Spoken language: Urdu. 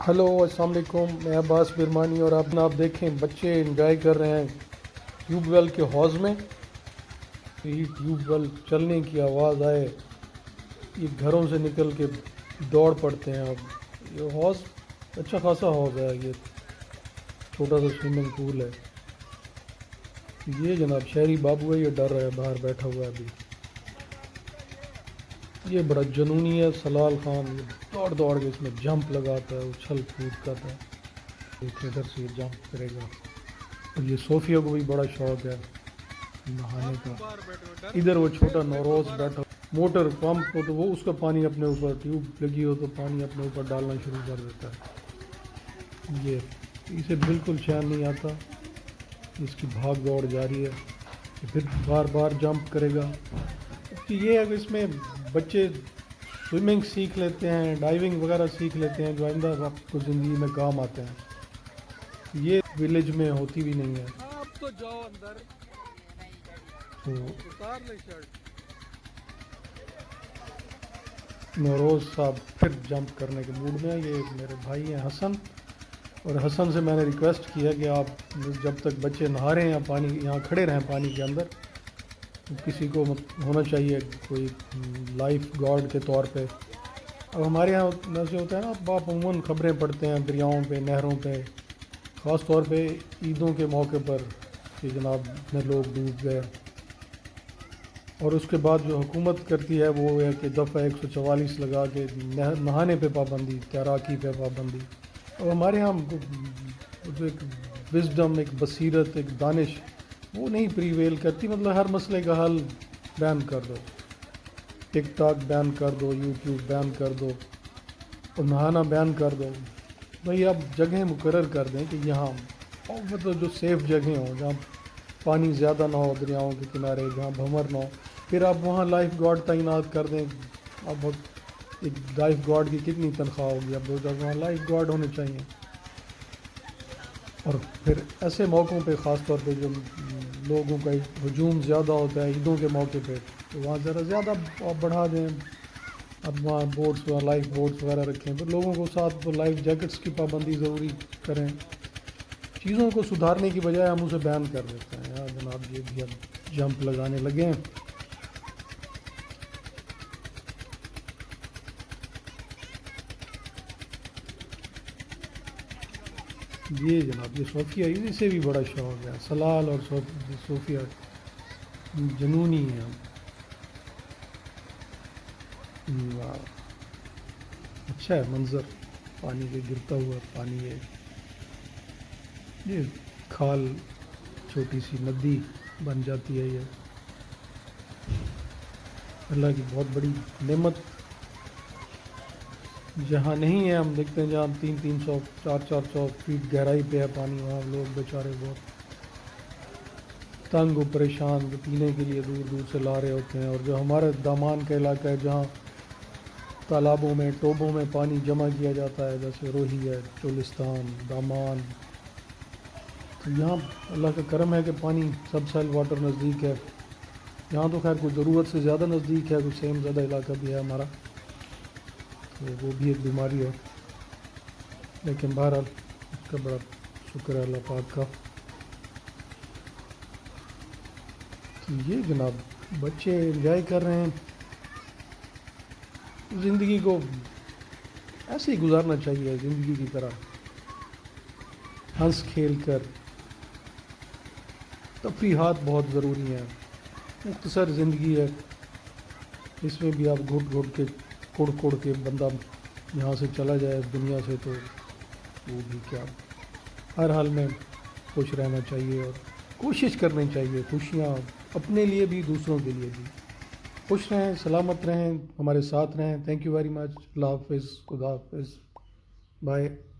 ہلو السلام علیکم، میں عباس برمانی اور آپ دیکھیں بچے انجوائے کر رہے ہیں ٹیوب ویل کے حوض میں۔ یہ ٹیوب ویل چلنے کی آواز آئے یہ گھروں سے نکل کے دوڑ پڑتے ہیں۔ اب یہ حوض اچھا خاصا حوض ہے، یہ چھوٹا سا سوئمنگ پول ہے۔ یہ جناب شہری بابو ہے، یہ ڈر رہا ہے، باہر بیٹھا ہوا ہے ابھی۔ یہ بڑا جنونی ہے سلال خان، یہ دوڑ دوڑ کے اس میں جمپ لگاتا ہے، اچھل کود کرتا ہے۔ ایک ادھر سے یہ جمپ کرے گا۔ اور یہ صوفیہ کو بھی بڑا شوق ہے نہانے کا۔ ادھر وہ چھوٹا نوروز بیٹھا، موٹر پمپ ہو تو وہ اس کا پانی اپنے اوپر، ٹیوب لگی ہو تو پانی اپنے اوپر ڈالنا شروع کر دیتا ہے۔ یہ اسے بالکل چین نہیں آتا، اس کی بھاگ دوڑ جاری ہے، پھر بار بار جمپ کرے گا۔ یہ ہے کہ اس میں بچے سوئمنگ سیکھ لیتے ہیں، ڈائیونگ وغیرہ سیکھ لیتے ہیں، جو آئندہ آپ کو زندگی میں کام آتے ہیں۔ یہ ولیج میں ہوتی بھی نہیں ہے۔ آپ تو جاؤ اندر تو اتار لے شرٹ۔ نوروز صاحب پھر جمپ کرنے کے موڈ میں ہیں۔ یہ میرے بھائی ہیں حسن، اور حسن سے میں نے ریکویسٹ کیا کہ آپ جب تک بچے نہا رہے ہیں پانی یہاں کھڑے رہیں پانی کے اندر، کسی کو ہونا چاہیے کوئی لائف گارڈ کے طور پہ۔ اب ہمارے یہاں ایسے ہوتا ہے نا، آپ عموماً خبریں پڑھتے ہیں دریاؤں پہ، نہروں پہ، خاص طور پہ عیدوں کے موقع پر کہ جناب اتنے لوگ ڈوب گئے، اور اس کے بعد جو حکومت کرتی ہے وہ ہے کہ دفعہ 144 لگا کے نہانے پہ پابندی، تیراکی پہ پابندی۔ اب ہمارے یہاں ایک وزڈم، ایک بصیرت، ایک دانش وہ نہیں پریویل کرتی۔ مطلب ہر مسئلے کا حل بین کر دو، ٹک ٹاک بین کر دو، یوٹیوب بین کر دو، اور نہانا بین کر دو۔ بھائی آپ جگہیں مقرر کر دیں کہ یہاں مطلب جو سیف جگہیں ہوں، جہاں پانی زیادہ نہ ہو دریاؤں کے کنارے، جہاں بھنور نہ ہو، پھر آپ وہاں لائف گارڈ تعینات کر دیں۔ اب ایک لائف گارڈ کی کتنی تنخواہ ہوگی؟ اب وہاں لائف گارڈ ہونے چاہیے۔ اور پھر ایسے موقعوں پہ خاص طور پہ جو لوگوں کا ہجوم زیادہ ہوتا ہے عیدوں کے موقع پہ، تو وہاں ذرا زیادہ آپ بڑھا دیں۔ اب وہاں بوٹس، لائف بوٹس وغیرہ رکھیں، پھر لوگوں کو ساتھ وہ لائف جیکٹس کی پابندی ضروری کریں۔ چیزوں کو سدھارنے کی بجائے ہم اسے بین کر دیتے ہیں۔ یار جناب یہ بھی اب جمپ لگانے لگے ہیں۔ یہ جناب یہ صوفیہ اسی سے بھی بڑا شوق ہے، سلال اور صوفیہ جنونی ہے۔ اچھا ہے منظر، پانی کے گرتا ہوا پانی ہے۔ یہ کھال چھوٹی سی ندی بن جاتی ہے۔ یہ اللہ کی بہت بڑی نعمت، جہاں نہیں ہے ہم دیکھتے ہیں جہاں 300 400 فیٹ گہرائی پہ ہے پانی، وہاں لوگ بیچارے بہت تنگ و پریشان پینے کے لیے دور دور سے لا رہے ہوتے ہیں۔ اور جو ہمارے دامان کا علاقہ ہے جہاں تالابوں میں، ٹوبوں میں پانی جمع کیا جاتا ہے، جیسے روہی ہے، چولستان، دامان، تو یہاں اللہ کا کرم ہے کہ پانی سب سیل واٹر نزدیک ہے۔ یہاں تو خیر کوئی ضرورت سے زیادہ نزدیک ہے، کوئی سیم زیادہ علاقہ بھی ہے ہمارا، تو وہ بھی ایک بیماری ہے، لیکن بہرحال اس کا بڑا شکر ہے اللہ پاک کا۔ تو یہ جناب بچے انجوائے کر رہے ہیں، زندگی کو ایسے ہی گزارنا چاہیے، زندگی کی طرح ہنس کھیل کر۔ تفریحات بہت ضروری ہیں، مختصر زندگی ہے، اس میں بھی آپ گھٹ گھٹ کے کڑ کڑ کے بندہ یہاں سے چلا جائے اس دنیا سے، تو وہ بھی کیا۔ ہر حال میں خوش رہنا چاہیے اور کوشش کرنی چاہیے، خوشیاں اپنے لیے بھی دوسروں کے لیے بھی۔ خوش رہیں، سلامت رہیں، ہمارے ساتھ رہیں۔ Thank you very much. اللہ حافظ، خدا حافظ، بائے۔